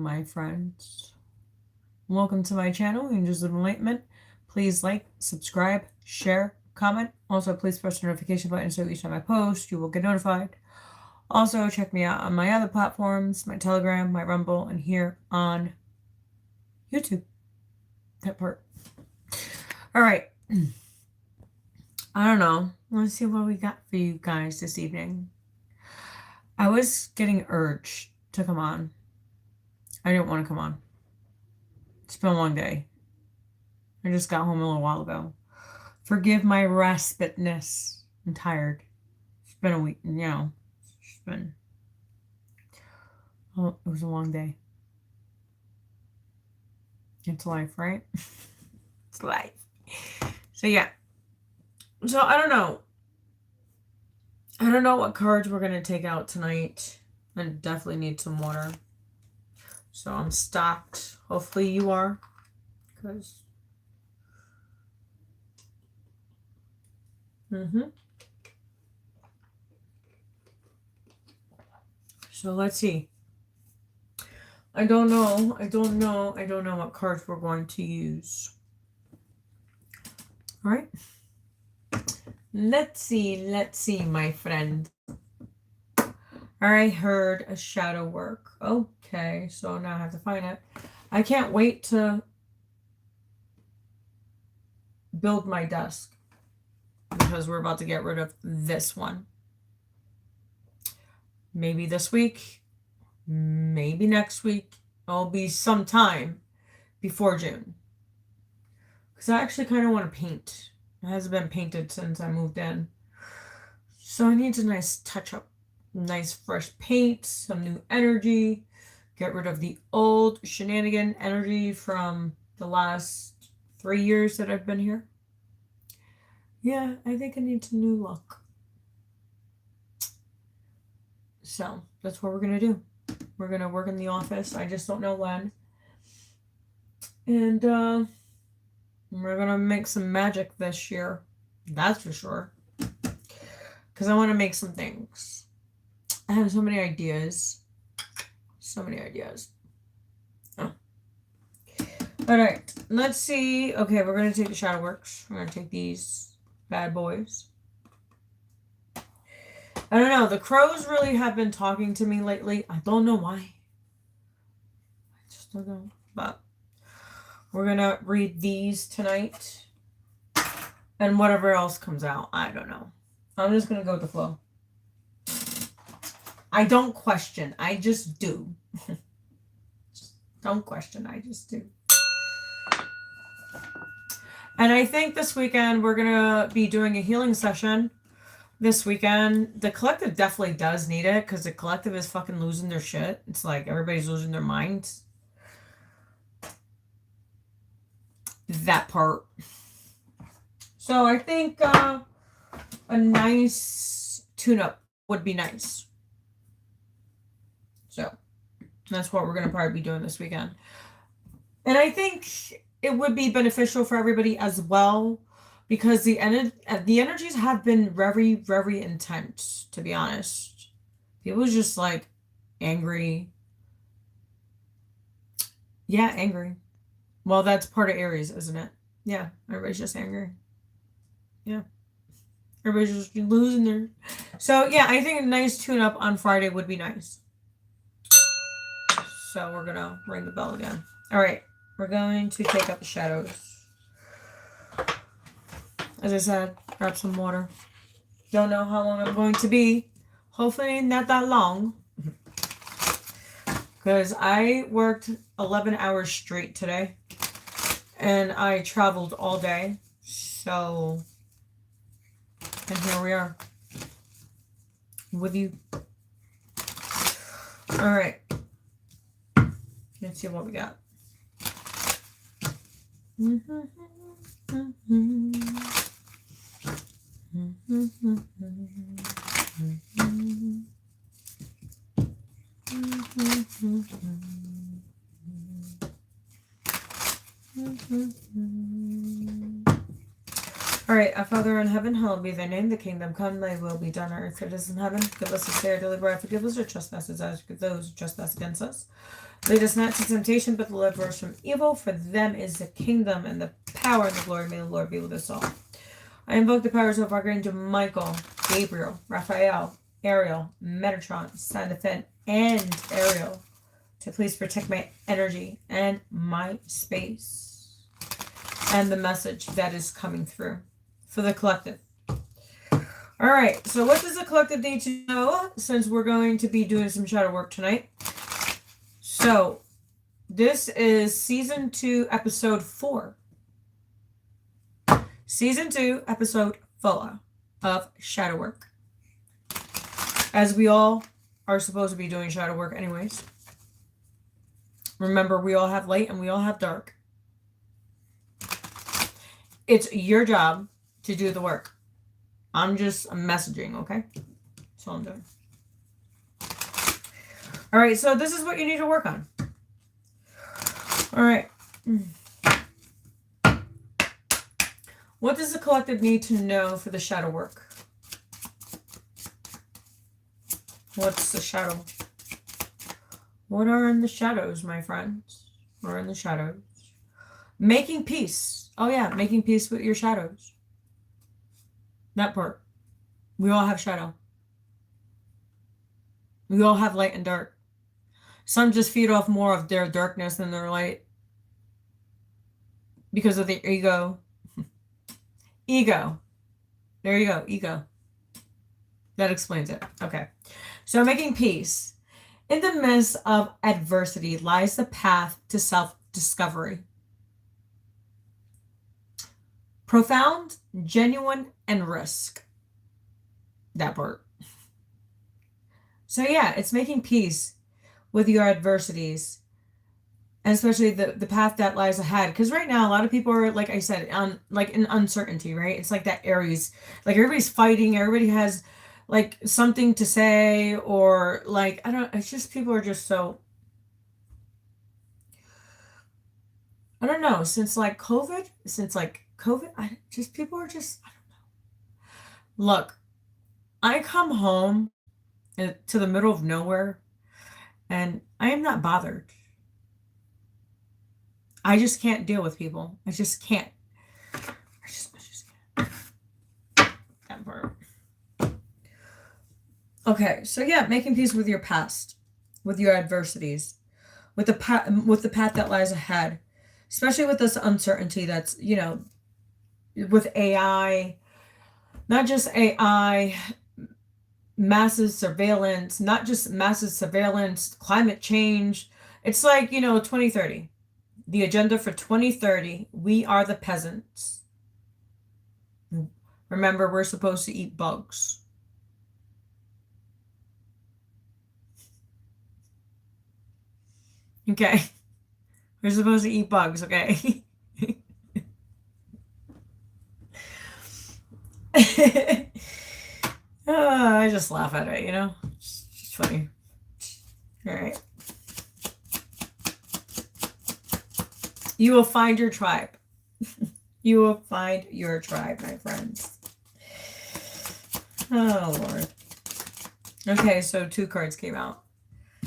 my friends. Welcome to my channel, Angels of Enlightenment. Please like, subscribe, share, comment. Also, please press the notification button so each time I post, you will get notified. Also, check me out on my other platforms, my Telegram, my Rumble, and here on YouTube. That part. All right. I don't know. Let's see what we got for you guys this evening. I was getting urged to come on. I didn't want to come on. It's been a long day. I just got home a little while ago. Forgive my raspitness. I'm tired. It's been a week, it's been... Oh, it was a long day. It's life, right? It's life. So, yeah. So, I don't know. I don't know what cards we're going to take out tonight. I definitely need some water. So, I'm stocked. Hopefully, you are. Because... So, let's see. I don't know what cards we're going to use. All right. Let's see, my friend. I heard a shadow work. Okay, so now I have to find it. I can't wait to build my desk because we're about to get rid of this one. Maybe this week, maybe next week. It'll be sometime before June. Because I actually kind of want to paint. It hasn't been painted since I moved in. So I need a nice touch-up. Nice fresh paint, some new energy. Get rid of the old shenanigan energy from the last 3 years that I've been here. Yeah, I think I need a new look. So that's what we're going to do. We're going to work in the office. I just don't know when. And we're going to make some magic this year. That's for sure. Because I want to make some things. I have so many ideas. So many ideas. Oh. All right. Let's see. Okay, we're going to take the Shadow Works. We're going to take these bad boys. I don't know. The crows really have been talking to me lately. I don't know why. I just don't know. But we're going to read these tonight. And whatever else comes out. I don't know. I'm just going to go with the flow. I don't question. I just do. Don't question. I just do. And I think this weekend we're going to be doing a healing session. This weekend. The collective definitely does need it because the collective is fucking losing their shit. It's like everybody's losing their minds. That part. So I think a nice tune-up would be nice. So that's what we're going to probably be doing this weekend. And I think it would be beneficial for everybody as well because the energies have been very, very intense, to be honest. People just like angry. Yeah, angry. Well, that's part of Aries, isn't it? Yeah, everybody's just angry. Yeah. Everybody's just losing their... So, yeah, I think a nice tune-up on Friday would be nice. So, we're going to ring the bell again. All right. We're going to take out the shadows. As I said, grab some water. Don't know how long I'm going to be. Hopefully not that long. Because I worked 11 hours straight today. And I traveled all day. So... And here we are. With you. Alright. Let's see what we got. All right, our Father in heaven, hallowed be thy name. The kingdom come, thy will be done on earth as it is in heaven. Give us this day our daily bread. Forgive us our trespasses as we forgive those who trespass against us. Lead us not to temptation, but deliver us from evil. For them is the kingdom and the power and the glory. May the Lord be with us all. I invoke the powers of Archangel Michael, Gabriel, Raphael, Ariel, Metatron, Saint Defend, and Ariel to please protect my energy and my space and the message that is coming through for the collective. All right, so what does the collective need to know since we're going to be doing some shadow work tonight? So this is season 2, episode 4. Season 2, episode 4 of shadow work. As we all are supposed to be doing shadow work anyways. Remember, we all have light and we all have dark. It's your job to do the work. I'm just messaging, okay? That's all I'm doing. All right, so this is what you need to work on. All right. What does the collective need to know for the shadow work? What's the shadow? What are in the shadows, my friends? What are in the shadows? Making peace. Oh yeah, making peace with your shadows. That part. We all have shadow. We all have light and dark. Some just feed off more of their darkness than their light. Because of the ego. Ego. There you go, ego. That explains it. Okay. So making peace. In the midst of adversity lies the path to self-discovery. Profound, genuine, and risk. That part. So yeah, it's making peace with your adversities. And especially the path that lies ahead. Because right now, a lot of people are, like I said, in uncertainty, right? It's like that Aries. Like everybody's fighting. Everybody has like something to say, or like, I don't, it's just people are just so, I don't know, since COVID, people are just, I don't know. Look, I come home to the middle of nowhere and I am not bothered. I just can't deal with people. I just can't. I just can't. That part. Okay, so yeah, making peace with your past, with your adversities, with the path that lies ahead, especially with this uncertainty that's, with AI, not just AI, massive surveillance, not just massive surveillance, climate change. It's like, 2030. The agenda for 2030, we are the peasants. Remember, we're supposed to eat bugs. Okay. We're supposed to eat bugs, okay? I just laugh at it, It's funny. All right. You will find your tribe. You will find your tribe, my friends. Oh, Lord. Okay, so 2 cards came out.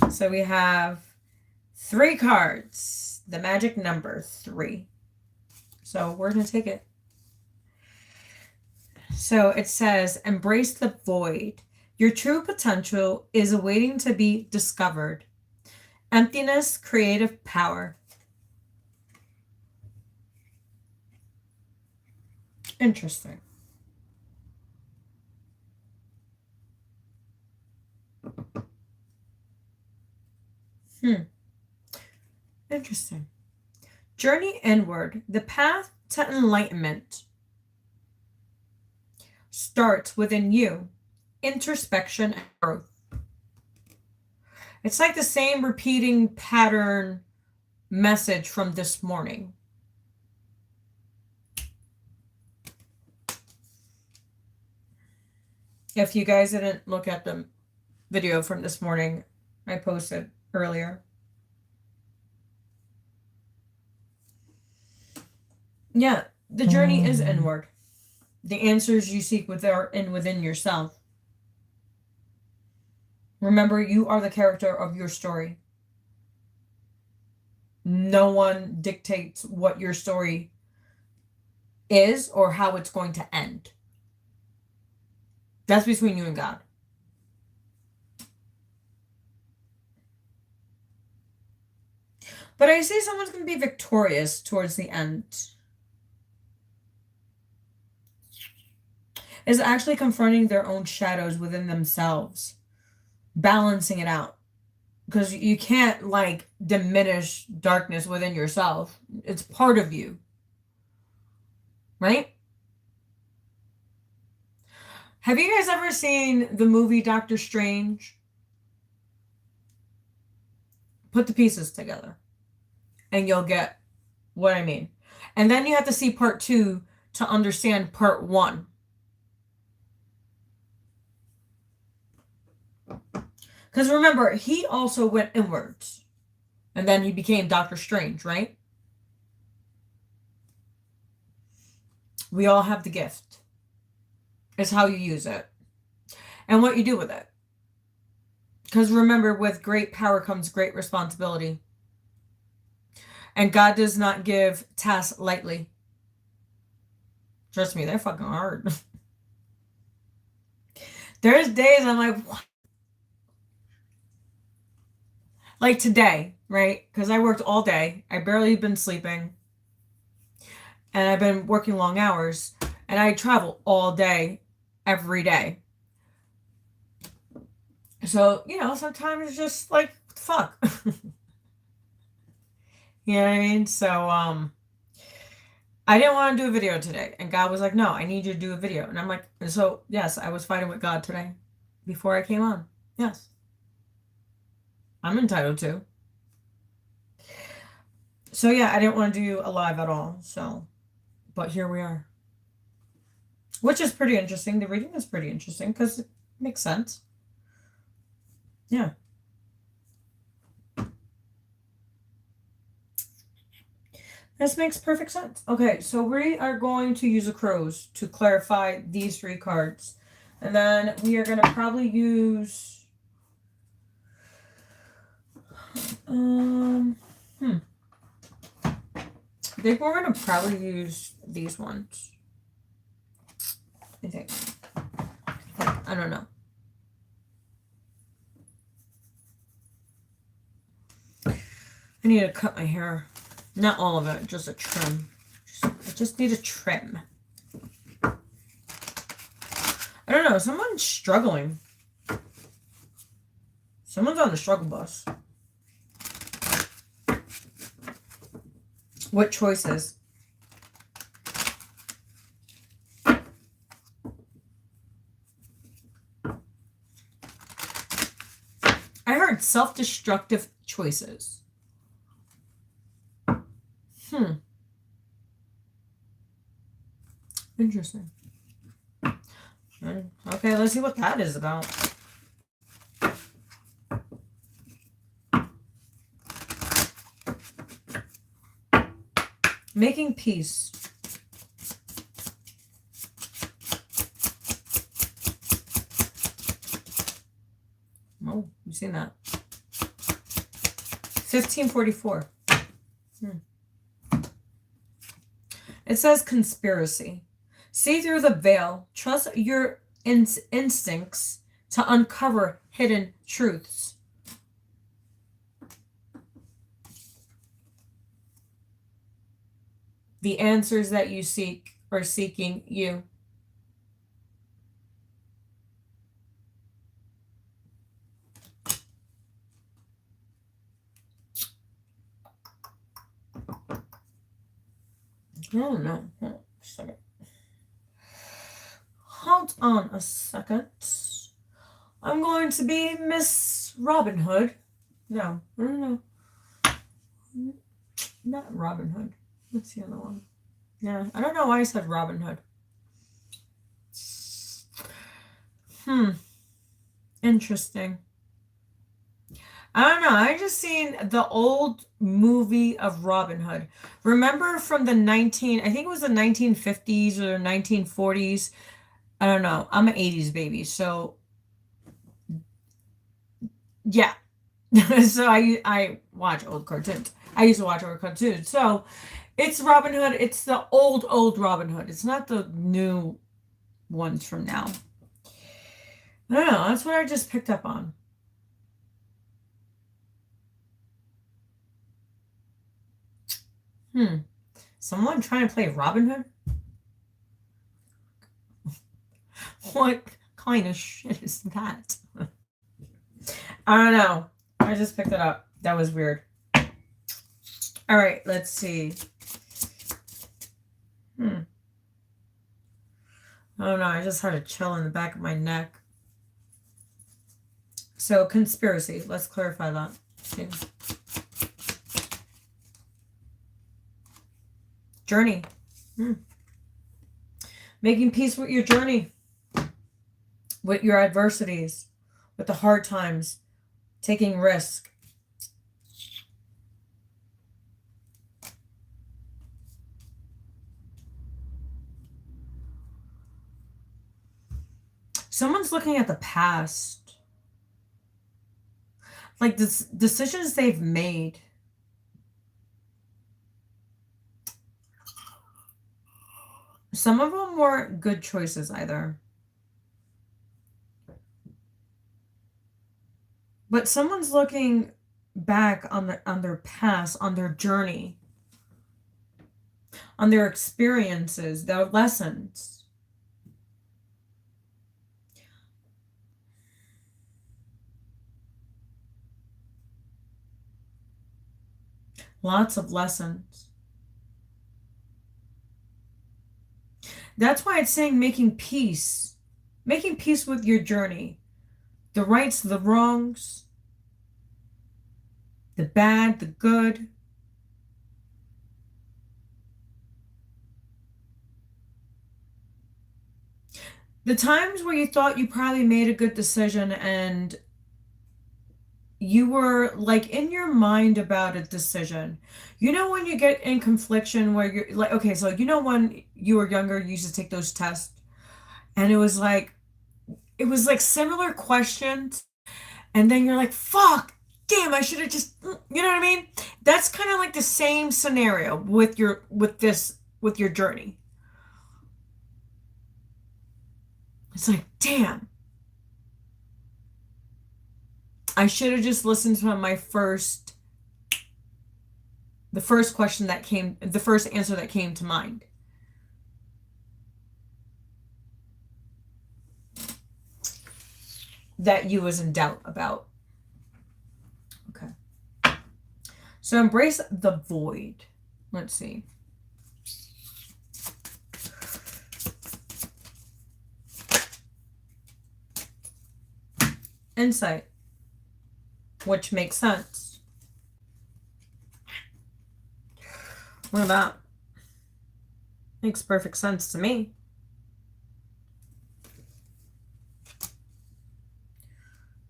So we have 3 cards. The magic number 3. So we're going to take it. So it says, embrace the void. Your true potential is awaiting to be discovered. Emptiness, creative power. Interesting. Interesting. Journey inward. The path to enlightenment starts within you. Introspection and growth. It's like the same repeating pattern message from this morning. If you guys didn't look at the video from this morning, I posted earlier. Yeah, the journey is inward. The answers you seek within yourself. Remember, you are the character of your story. No one dictates what your story is or how it's going to end. That's between you and God. But I see someone's going to be victorious towards the end. Is actually confronting their own shadows within themselves. Balancing it out. Because you can't, like, diminish darkness within yourself. It's part of you. Right? Have you guys ever seen the movie Doctor Strange? Put the pieces together. And you'll get what I mean. And then you have to see part 2 to understand part 1. Because remember, he also went inwards. And then he became Doctor Strange, right? We all have the gift. It's how you use it. And what you do with it. Because remember, with great power comes great responsibility. And God does not give tasks lightly. Trust me, they're fucking hard. There's days I'm like, what? Like today, right? Because I worked all day. I barely been sleeping. And I've been working long hours. And I travel all day, every day. So, sometimes it's just like, what the fuck? You know what I mean? So, I didn't want to do a video today. And God was like, no, I need you to do a video. And I'm like, so, yes, I was fighting with God today before I came on. Yes. I'm entitled to. So, yeah, I didn't want to do a live at all. So, but here we are. Which is pretty interesting. The reading is pretty interesting because it makes sense. Yeah. This makes perfect sense. Okay, so we are going to use a crows to clarify these 3 cards. And then we are going to probably use... I think we're going to probably use these ones. I think. I don't know. I need to cut my hair. Not all of it, just a trim. I just need a trim. I don't know. Someone's struggling. Someone's on the struggle bus. What choices? I heard self-destructive choices. Interesting. Okay, let's see what that is about. Making peace. Oh, you've seen that. 1544. It says conspiracy. See through the veil. Trust your instincts to uncover hidden truths. The answers that you seek are seeking you. Oh no. Hold on a second. I'm going to be Miss Robin Hood. No. Not Robin Hood. What's the other one? Yeah, I don't know why I said Robin Hood. Interesting. I don't know. I just seen the old movie of Robin Hood. Remember from I think it was the 1950s or 1940s. I don't know. I'm an 80s baby. So, yeah. So I watch old cartoons. I used to watch old cartoons. So, it's Robin Hood. It's the old Robin Hood. It's not the new ones from now. I don't know. That's what I just picked up on. Someone trying to play Robin Hood? What kind of shit is that? I don't know. I just picked it up. That was weird. All right, let's see. Oh no, I just had a chill in the back of my neck. So, conspiracy. Let's clarify that. Okay. Journey. Making peace with your journey, with your adversities, with the hard times, taking risk. Someone's looking at the past, like this decisions they've made. Some of them weren't good choices either. But someone's looking back on their past, on their journey, on their experiences, their lessons. Lots of lessons. That's why it's saying making peace. Making peace with your journey. The rights, the wrongs, the bad, the good. The times where you thought you probably made a good decision and you were like in your mind about a decision. You know when you get in confliction where you're like, okay, so you know when you were younger, you used to take those tests and it was like similar questions and then you're like, fuck, damn, I should have just, you know what I mean? That's kind of like the same scenario with with your journey. It's like, damn, I should have just listened to the first question that came, the first answer that came to mind. That you was in doubt about. Okay. So embrace the void. Let's see. Insight, which makes sense. What about? Makes perfect sense to me.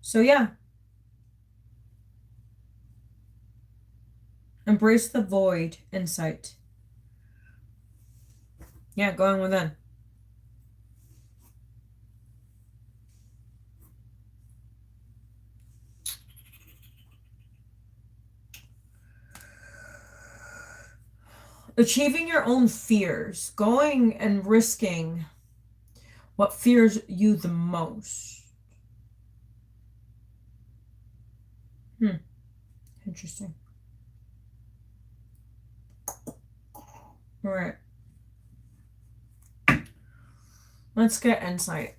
So yeah. Embrace the void, insight. Yeah, going within. Achieving your own fears, going and risking what fears you the most. Interesting. All right. Let's get insight.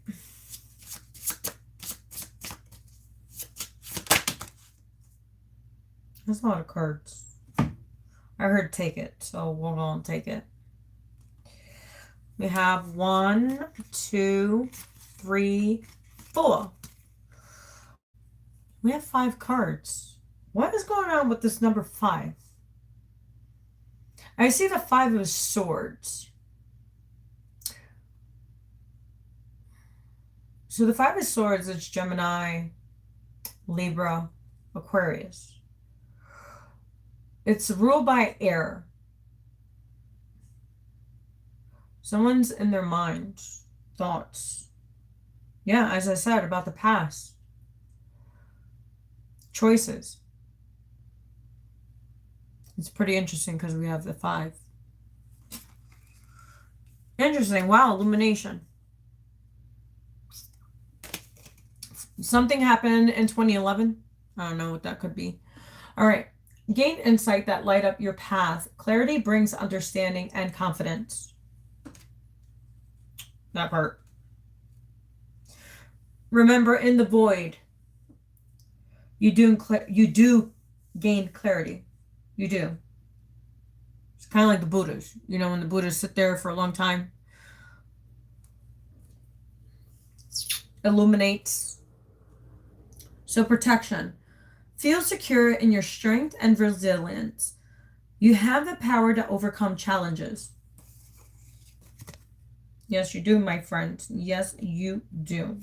That's a lot of cards. I heard take it, so we'll go and take it. We have 1, 2, 3, 4. We have 5 cards. What is going on with this number 5? I see the 5 of Swords. So the 5 of Swords is Gemini, Libra, Aquarius. It's ruled by air. Someone's in their mind, thoughts. Yeah, as I said, about the past. Choices. It's pretty interesting because we have the 5. Interesting. Wow, illumination. Something happened in 2011. I don't know what that could be. All right. Gain insight that light up your path. Clarity brings understanding and confidence. That part. Remember, in the void, you do gain clarity. You do. It's kind of like the Buddhas. You know, when the Buddhas sit there for a long time, illuminates. So protection. Feel secure in your strength and resilience. You have the power to overcome challenges. Yes, you do, my friends. Yes, you do.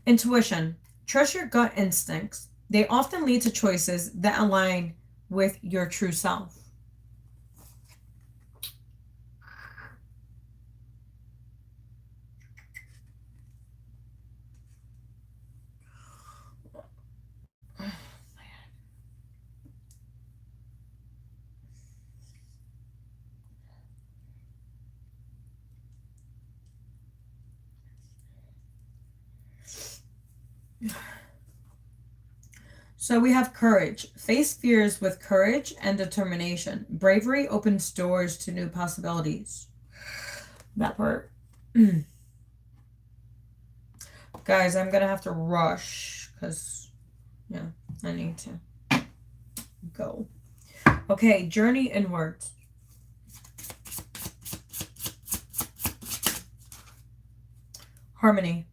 Intuition. Trust your gut instincts. They often lead to choices that align with your true self. So we have courage. Face fears with courage and determination. Bravery opens doors to new possibilities. That part. Guys, I'm going to have to rush because, yeah, I need to go. Okay, journey inwards. Harmony.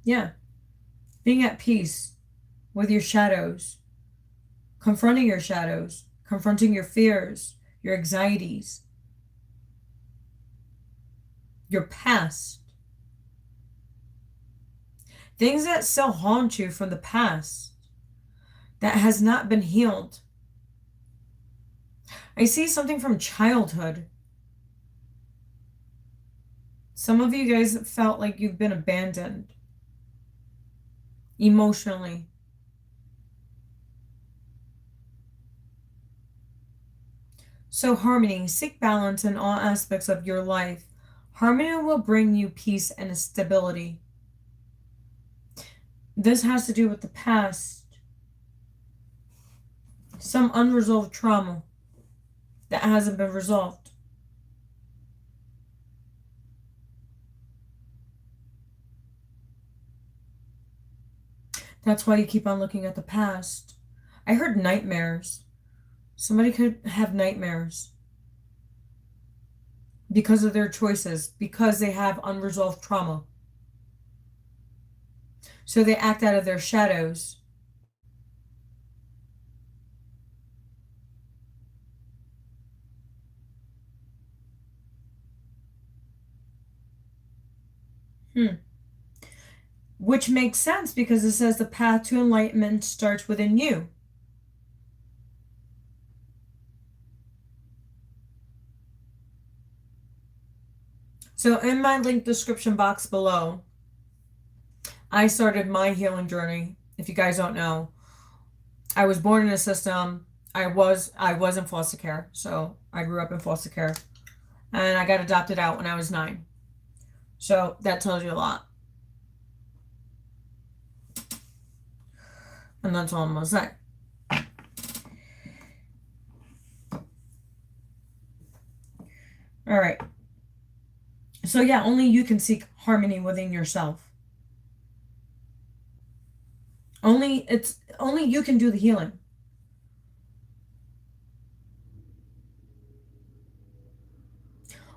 Yeah. Being at peace with your shadows. Confronting your shadows. Confronting your fears. Your anxieties. Your past. Things that still haunt you from the past. That has not been healed. I see something from childhood. Some of you guys felt like you've been abandoned emotionally. So harmony, seek balance in all aspects of your life. Harmony will bring you peace and stability. This has to do with the past. Some unresolved trauma that hasn't been resolved. That's why you keep on looking at the past. I heard nightmares. Somebody could have nightmares because of their choices, because they have unresolved trauma. So they act out of their shadows. Which makes sense because it says the path to enlightenment starts within you. So in my link description box below, I started my healing journey. If you guys don't know, I was born in a system. I was in foster care. So I grew up in foster care. And I got adopted out when I was 9. So that tells you a lot. And that's all I'm going to say. All right. So yeah, only you can seek harmony within yourself. Only you can do the healing.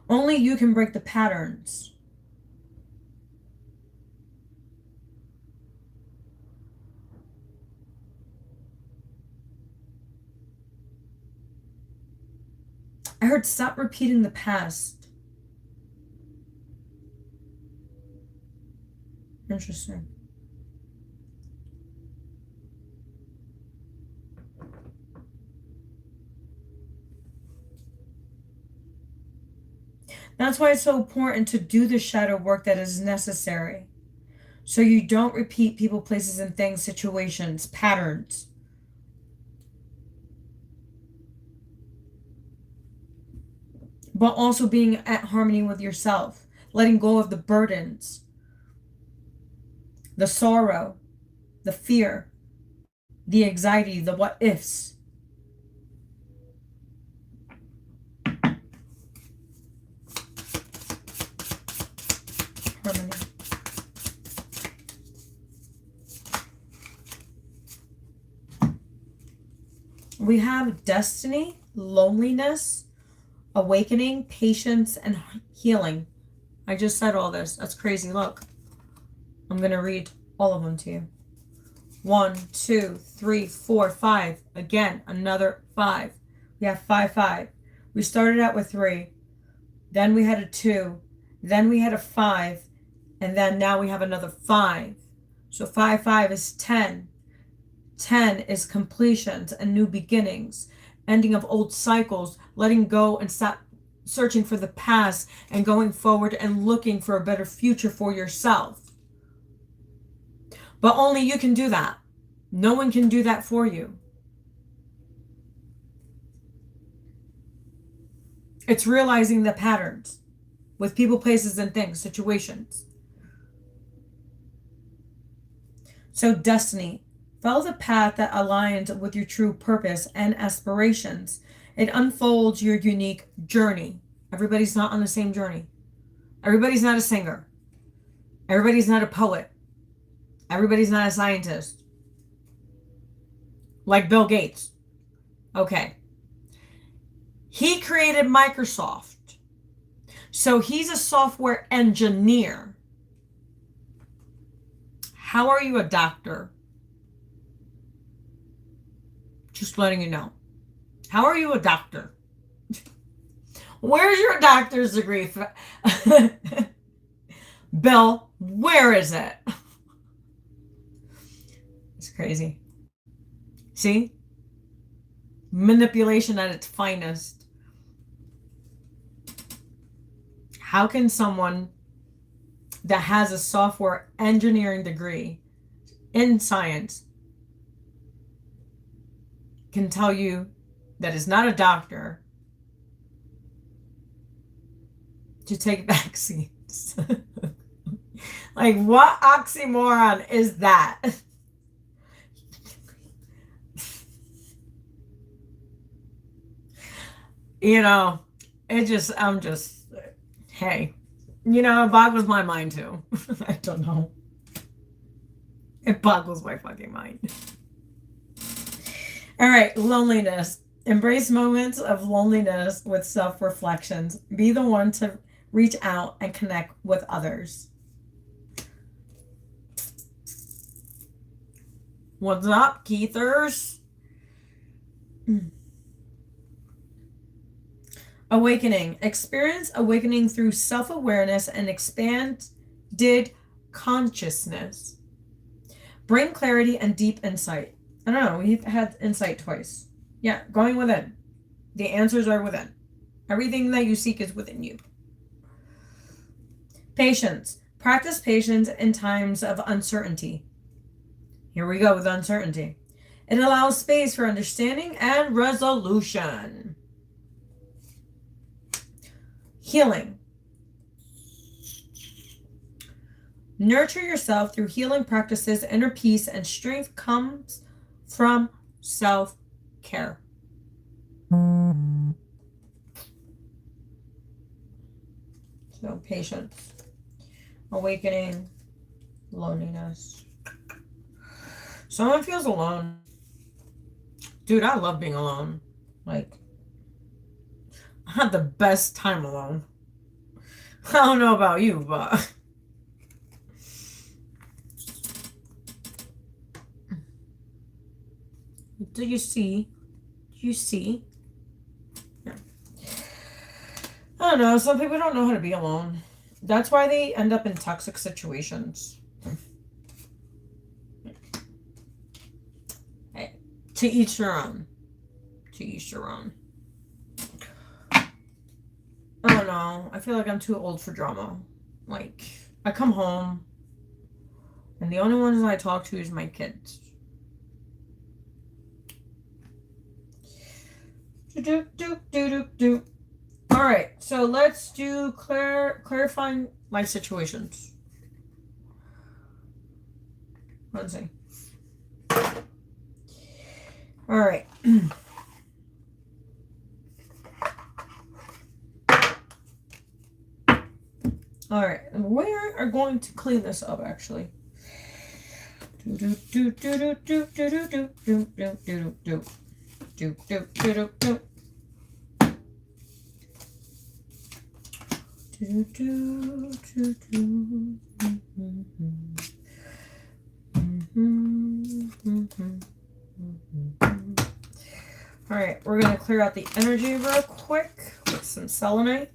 Only you can break the patterns. I heard stop repeating the past. Interesting. That's why it's so important to do the shadow work that is necessary. So you don't repeat people, places, and things, situations, patterns. But also being at harmony with yourself. Letting go of the burdens, the sorrow, the fear, the anxiety, the what ifs. Harmony. We have destiny, loneliness, awakening, patience, and healing. I just said all this. That's crazy. Look. I'm going to read all of them to you. 1, 2, 3, 4, 5. Again, another 5. We have 5, 5. We started out with 3. Then we had a 2. Then we had a 5. And then now we have another 5. So 5, 5 is 10. 10 is completions and new beginnings. Ending of old cycles. Letting go and stop searching for the past. And going forward and looking for a better future for yourself. But only you can do that. No one can do that for you. It's realizing the patterns with people, places, and things, situations. So destiny. Follow the path that aligns with your true purpose and aspirations. It unfolds your unique journey. Everybody's not on the same journey. Everybody's not a singer. Everybody's not a poet. Everybody's not a scientist. Like Bill Gates. Okay. He created Microsoft. So he's a software engineer. How are you a doctor? Just letting you know. How are you a doctor? Where's your doctor's degree? Bill, where is it? It's crazy. See? Manipulation at its finest. How can someone that has a software engineering degree in science can tell you that is not a doctor to take vaccines? Like, what oxymoron is that? You know, hey, you know, it boggles my mind too. I don't know. It boggles my fucking mind. All right, loneliness. Embrace moments of loneliness with self-reflections. Be the one to reach out and connect with others. What's up, Keithers? Awakening. Experience awakening through self-awareness and expanded consciousness. Bring clarity and deep insight. I don't know. We've had insight twice. Yeah, going within. The answers are within. Everything that you seek is within you. Patience. Practice patience in times of uncertainty. Here we go with uncertainty. It allows space for understanding and resolution. Healing. Nurture yourself through healing practices. Inner peace and strength comes from self-care. So patience, awakening, loneliness. Someone feels alone. Dude, I love being alone. Like, I had the best time alone. I don't know about you, but do you see? Do you see? Yeah. don't know. Some people don't know how to be alone. That's why they end up in toxic situations. Hey, to each their own. To each their own. I don't know. I feel like I'm too old for drama. Like, I come home, and the only ones I talk to is my kids. All right, so let's do clarifying life situations. Let's see. All right. All right, we are going to clean this up actually. All right, we're going to clear out the energy real quick with some selenite.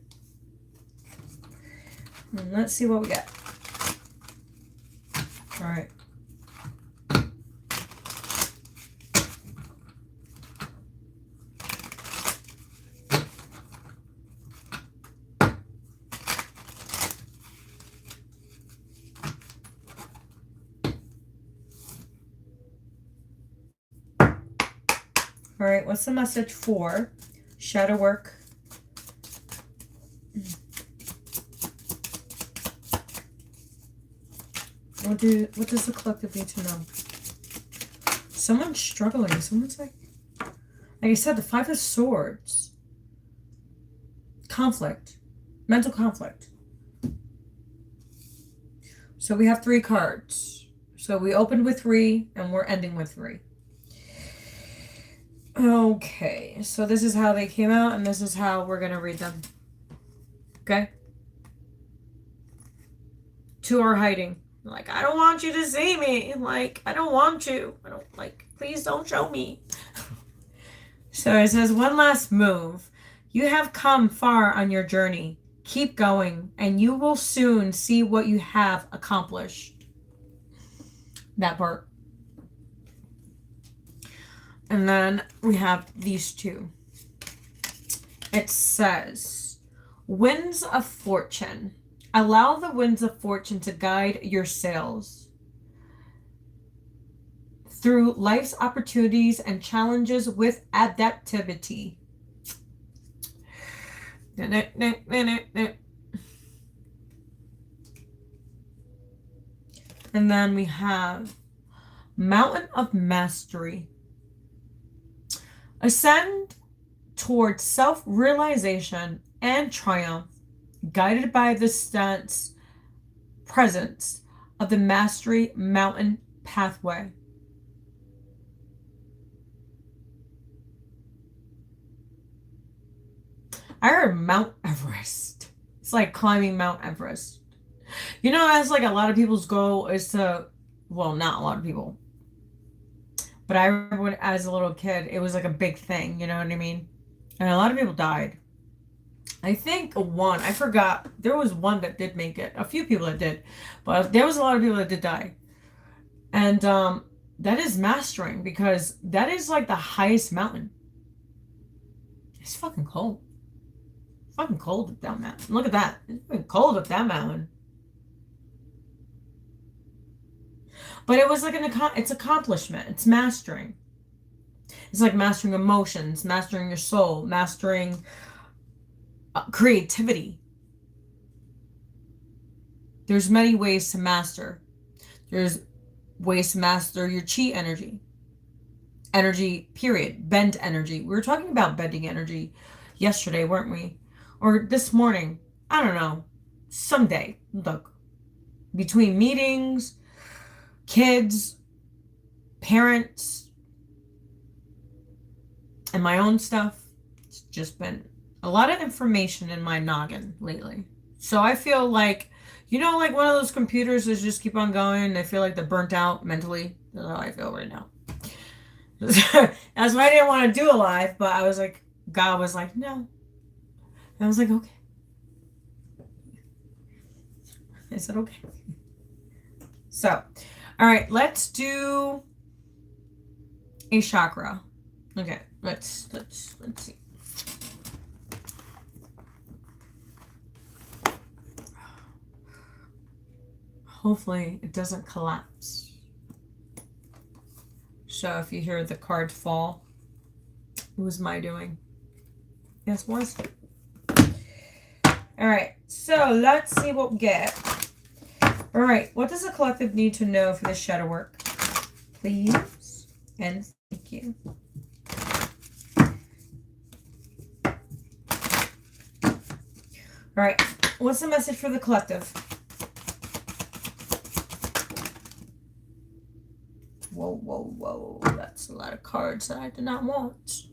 And let's see what we got. All right. All right, what's the message for shadow work? What does the collective need to know? Someone's struggling. Someone's like I said, the Five of Swords. Conflict. Mental conflict. So we have 3 cards. So we opened with 3 and we're ending with 3. Okay, so this is how they came out and this is how we're going to read them. Okay? 2 are hiding. Like, I don't want you to see me. Like, I don't want you. I don't, like, please don't show me. So it says, one last move. You have come far on your journey. Keep going, and you will soon see what you have accomplished. That part. And then we have these 2. It says, winds of fortune. Allow the winds of fortune to guide your sails through life's opportunities and challenges with adaptivity. And then we have Mountain of Mastery. Ascend towards self-realization and triumph, guided by the stance presence of the Mastery Mountain pathway. I heard Mount Everest. It's like climbing Mount Everest. You know, that's like a lot of people's goal is to, well, not a lot of people. But I remember when, as a little kid, it was like a big thing, you know what I mean? And a lot of people died. I think I forgot, there was one that did make it. A few people that did. But there was a lot of people that did die. And that is mastering, because that is like the highest mountain. It's fucking cold. Fucking cold up that mountain. Look at that. It's fucking cold up that mountain. But it was like it's accomplishment. It's mastering. It's like mastering emotions, mastering your soul, mastering creativity. There's many ways to master. There's ways to master your chi energy. Energy, period. Bend energy. We were talking about bending energy yesterday, weren't we? Or this morning. I don't know. Someday. Look. Between meetings, kids, parents, and my own stuff, it's just been a lot of information in my noggin lately. So I feel like, you know, like one of those computers that just keep on going. I feel like they're burnt out mentally. That's how I feel right now. That's why I didn't want to do a live, but I was like, God was like, no. And I was like, okay. I said, okay. So, all right, let's do a chakra. Okay, let's see. Hopefully it doesn't collapse. So if you hear the card fall, it was my doing. Yes, it was. All right, so let's see what we get. All right, what does the collective need to know for this shadow work? Please and thank you. All right, what's the message for the collective? Whoa. That's a lot of cards that I did not want.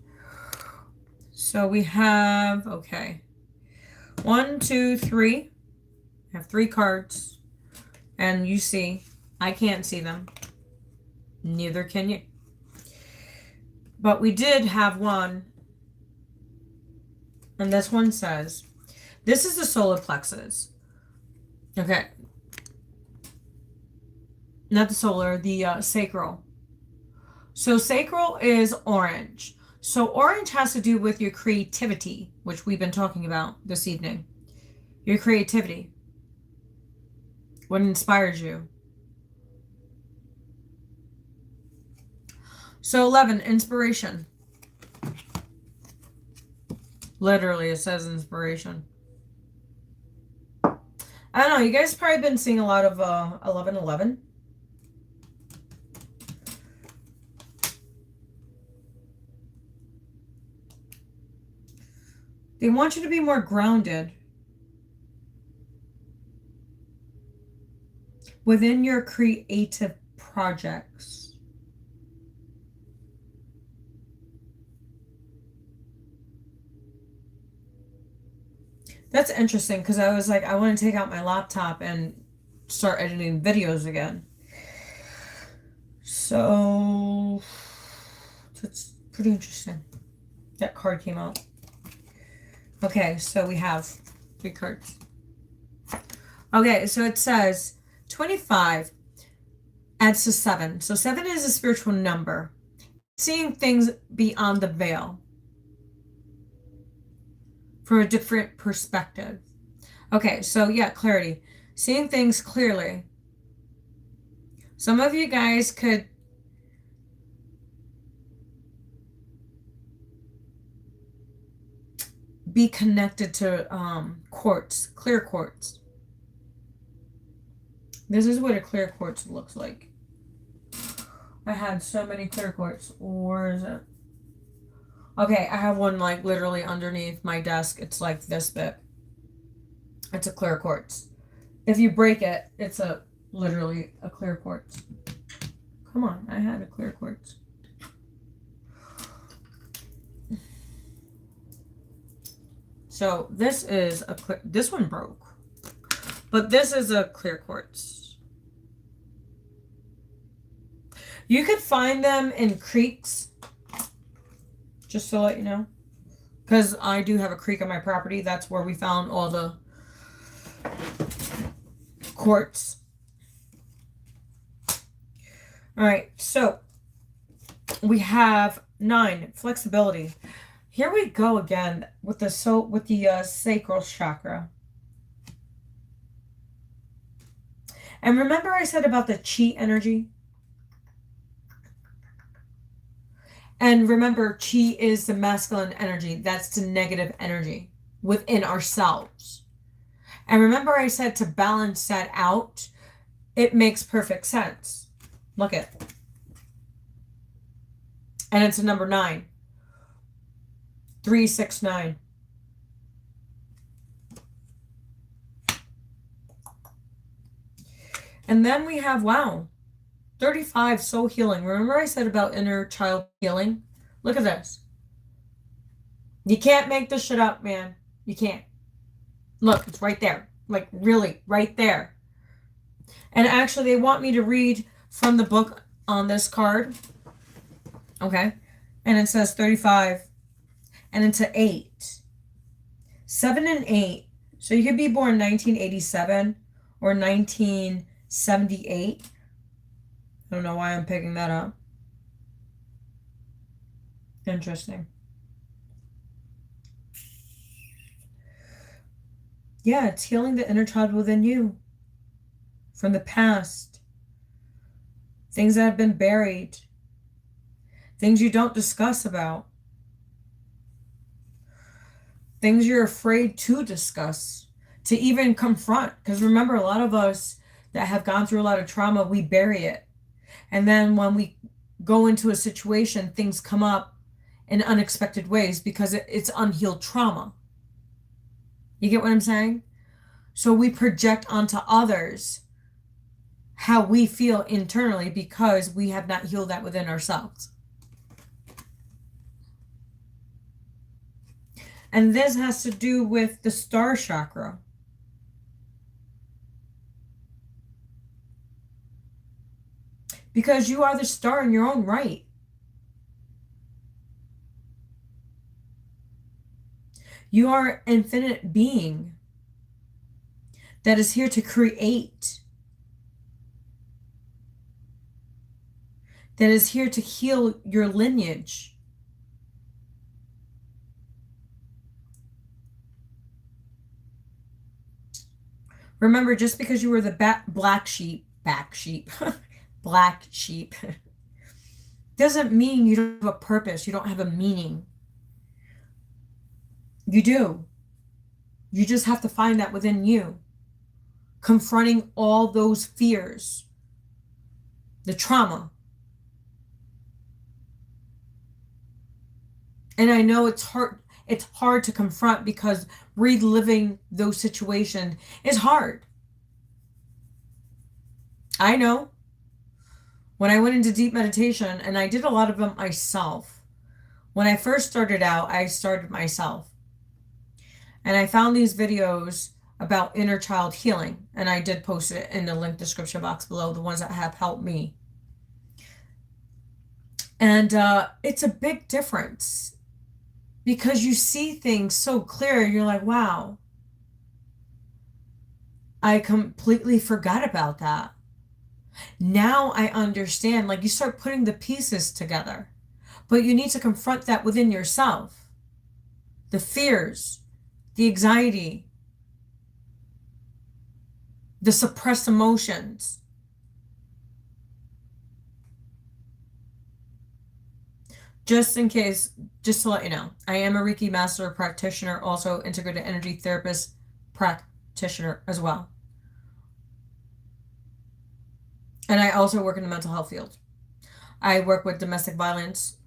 So we have, okay. 1, 2, 3. I have 3 cards. And you see, I can't see them. Neither can you. But we did have one. And this one says, this is the solar plexus. Okay. Not the solar, the sacral. So sacral is orange. So orange has to do with your creativity, which we've been talking about this evening. Your creativity. What inspires you. So 11, inspiration. Literally, it says inspiration. I don't know, you guys probably been seeing a lot of 1111. They want you to be more grounded within your creative projects. That's interesting because I was like, I want to take out my laptop and start editing videos again. So that's pretty interesting. That card came out. Okay, so we have 3 cards. Okay, so it says 25 adds to 7. So 7 is a spiritual number. Seeing things beyond the veil. From a different perspective. Okay, so yeah, clarity. Seeing things clearly. Some of you guys could be connected to quartz, clear quartz. This is what a clear quartz looks like. I had so many clear quartz. Where is it? Okay, I have one like literally underneath my desk. It's like this bit. It's a clear quartz. If you break it, it's literally a clear quartz. Come on, I had a clear quartz. So this is this one broke, but this is a clear quartz. You could find them in creeks, just to let you know, because I do have a creek on my property. That's where we found all the quartz. All right, so we have 9, flexibility. Here we go again with the sacral chakra. And remember I said about the chi energy? And remember, chi is the masculine energy. That's the negative energy within ourselves. And remember I said to balance that out, it makes perfect sense. Look at it. And it's a number 9. 369. And then we have, wow, 35, soul healing. Remember I said about inner child healing? Look at this. You can't make this shit up, man. You can't. Look, it's right there. Like, really, right there. And actually, they want me to read from the book on this card. Okay. And it says 35. And it's an 8. 7 and 8. So you could be born 1987 or 1978. I don't know why I'm picking that up. Interesting. Yeah, it's healing the inner child within you from the past, things that have been buried, things you don't discuss about, things you're afraid to discuss, to even confront. Because remember, a lot of us that have gone through a lot of trauma, we bury it. And then when we go into a situation, things come up in unexpected ways because it's unhealed trauma. You get what I'm saying? So we project onto others how we feel internally because we have not healed that within ourselves. And this has to do with the star chakra. Because you are the star in your own right. You are an infinite being that is here to create, that is here to heal your lineage. Remember, just because you were the black sheep, black sheep, doesn't mean you don't have a purpose, you don't have a meaning. You do. You just have to find that within you. Confronting all those fears, the trauma. And I know it's hard to confront because reliving those situations is hard. I know. When I went into deep meditation, and I did a lot of them myself. When I first started out, I started myself. And I found these videos about inner child healing, and I did post it in the link description box below, the ones that have helped me. And it's a big difference because you see things so clear. You're like, wow, I completely forgot about that. Now I understand. Like, you start putting the pieces together, but you need to confront that within yourself. The fears, the anxiety, the suppressed emotions. Just in case, just to let you know, I am a Reiki master practitioner, also integrated energy therapist practitioner as well. And I also work in the mental health field. I work with domestic violence,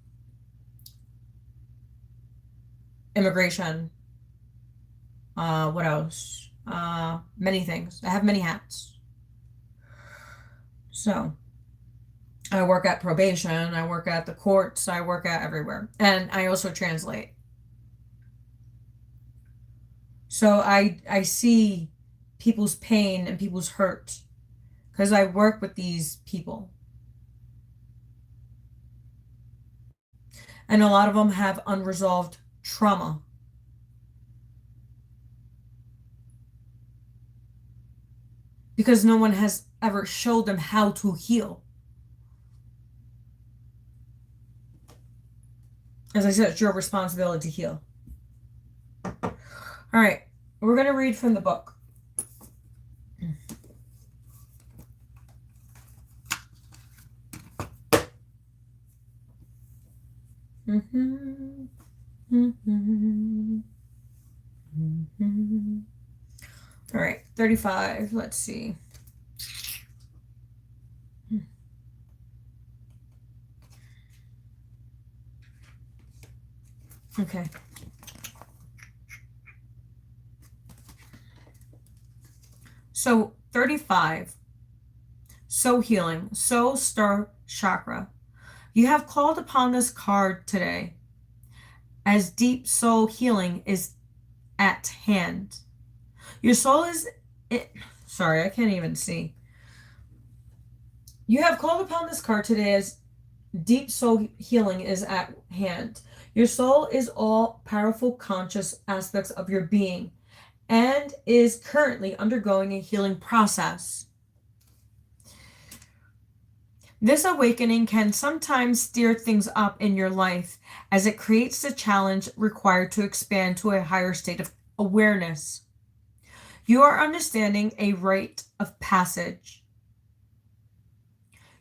immigration, what else? Many things. I have many hats. So I work at probation, I work at the courts, I work at everywhere. And I also translate. So I see people's pain and people's hurt because I work with these people. And a lot of them have unresolved trauma. Because no one has ever showed them how to heal. As I said, it's your responsibility to heal. All right, we're going to read from the book. All right, 35. Let's see. Okay. So 35. So healing. So star chakra. You have called upon this card today as deep soul healing is at hand. Your soul is... Sorry, I can't even see. You have called upon this card today as deep soul healing is at hand. Your soul is all powerful conscious aspects of your being and is currently undergoing a healing process. This awakening can sometimes stir things up in your life as it creates the challenge required to expand to a higher state of awareness. You are understanding a rite of passage.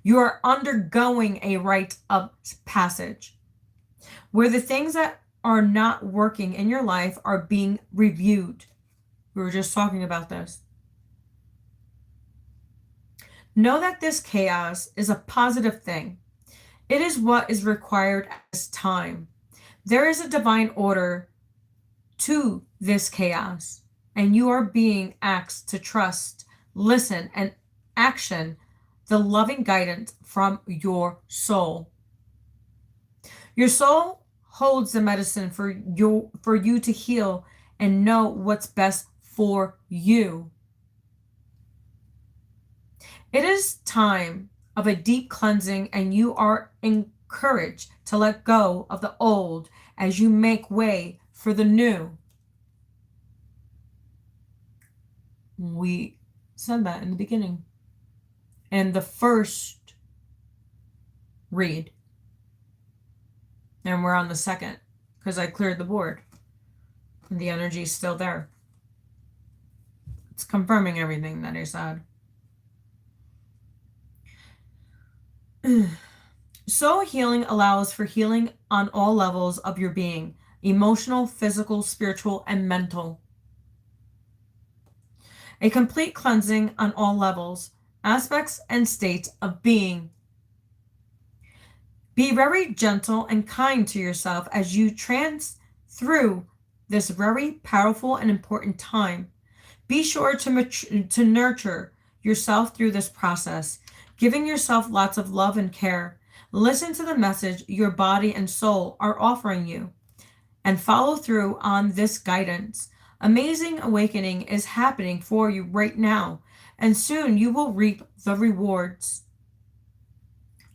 You are undergoing a rite of passage where the things that are not working in your life are being reviewed. We were just talking about this. Know that this chaos is a positive thing. It is what is required at this time. There is a divine order to this chaos, and you are being asked to trust, listen, and action the loving guidance from your soul. Your soul holds the medicine for you to heal and know what's best for you. It is time of a deep cleansing, and you are encouraged to let go of the old as you make way for the new. We said that in the beginning. And the first read. And we're on the second because I cleared the board. And the energy is still there. It's confirming everything that I said. Soul healing allows for healing on all levels of your being: emotional, physical, spiritual, and mental. A complete cleansing on all levels, aspects, and states of being. Be very gentle and kind to yourself as you trance through this very powerful and important time. Be sure to nurture yourself through this process, giving yourself lots of love and care. Listen to the message your body and soul are offering you and follow through on this guidance. Amazing awakening is happening for you right now, and soon you will reap the rewards.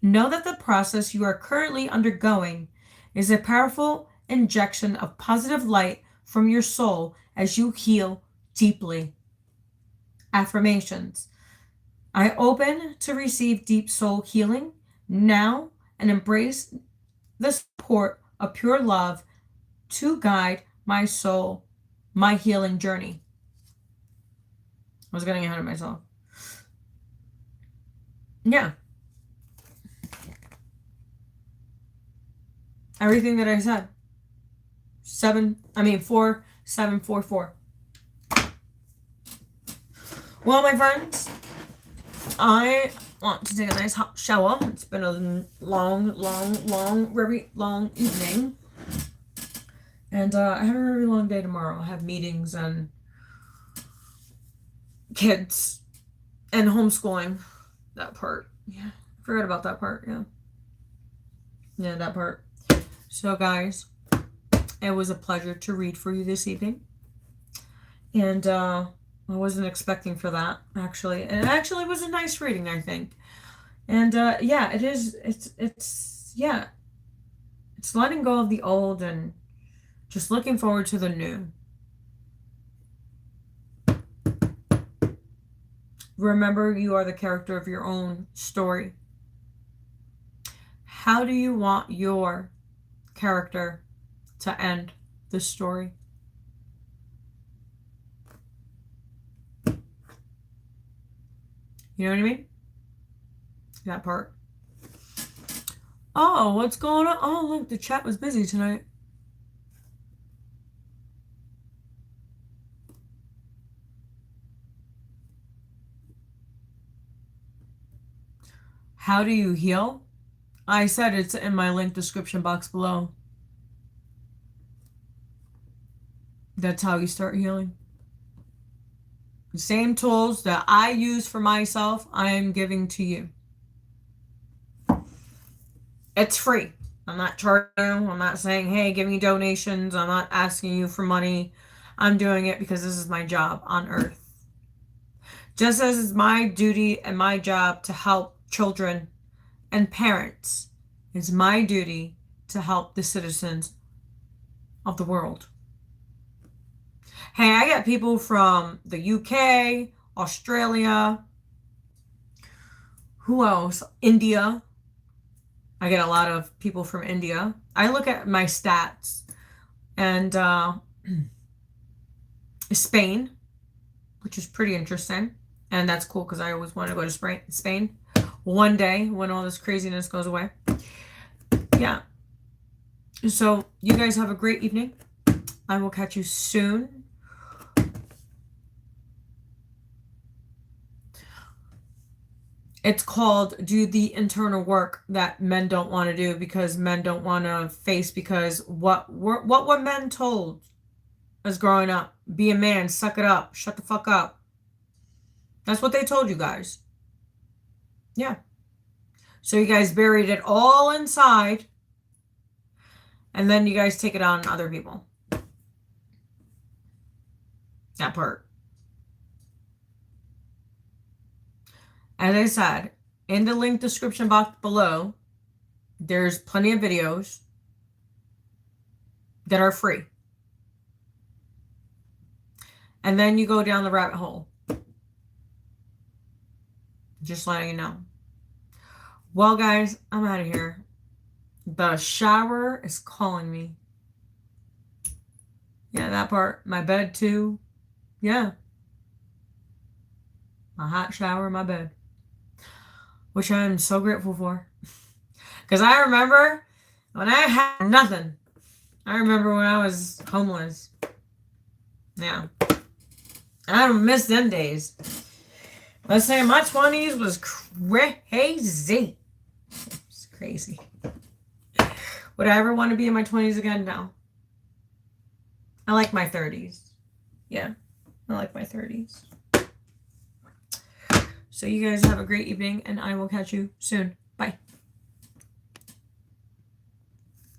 Know that the process you are currently undergoing is a powerful injection of positive light from your soul as you heal deeply. Affirmations. I open to receive deep soul healing now and embrace the support of pure love to guide my soul, my healing journey. I was getting ahead of myself. Yeah. Everything that I said. 4744. Well, my friends, I want to take a nice hot shower. It's been a very long evening. And I have a very long day tomorrow. I have meetings and kids and homeschooling. That part. Yeah. I forgot about that part. Yeah. Yeah, that part. So, guys, it was a pleasure to read for you this evening. And I wasn't expecting for that, actually. And it actually was a nice reading, I think. And yeah, it is. It's letting go of the old and just looking forward to the new. Remember, you are the character of your own story. How do you want your character to end the story? You know what I mean? That part. Oh, what's going on? Oh, look, the chat was busy tonight. How do you heal? I said it's in my link description box below. That's how you start healing. The same tools that I use for myself, I am giving to you. It's free. I'm not charging you. I'm not saying, hey, give me donations. I'm not asking you for money. I'm doing it because this is my job on earth. Just as it's my duty and my job to help children and parents, it's my duty to help the citizens of the world. Hey, I get people from the UK, Australia, who else? India. I get a lot of people from India. I look at my stats, and Spain, which is pretty interesting. And that's cool because I always want to go to Spain one day when all this craziness goes away. Yeah. So you guys have a great evening. I will catch you soon. It's called Do the Internal Work That Men Don't Want to Do, because men don't want to face, because what were men told as growing up? Be a man, suck it up, shut the fuck up. That's what they told you guys. Yeah. So you guys buried it all inside, and then you guys take it on other people. That part. As I said, in the link description box below, there's plenty of videos that are free. And then you go down the rabbit hole. Just letting you know. Well, guys, I'm out of here. The shower is calling me. Yeah, that part. My bed, too. Yeah. My hot shower, my bed. Which I'm so grateful for. Because I remember when I had nothing. I remember when I was homeless. Yeah. I don't miss them days. Let's say my 20s was crazy. It's crazy. Would I ever want to be in my 20s again? No. I like my 30s. Yeah. I like my 30s. So you guys have a great evening, and I will catch you soon.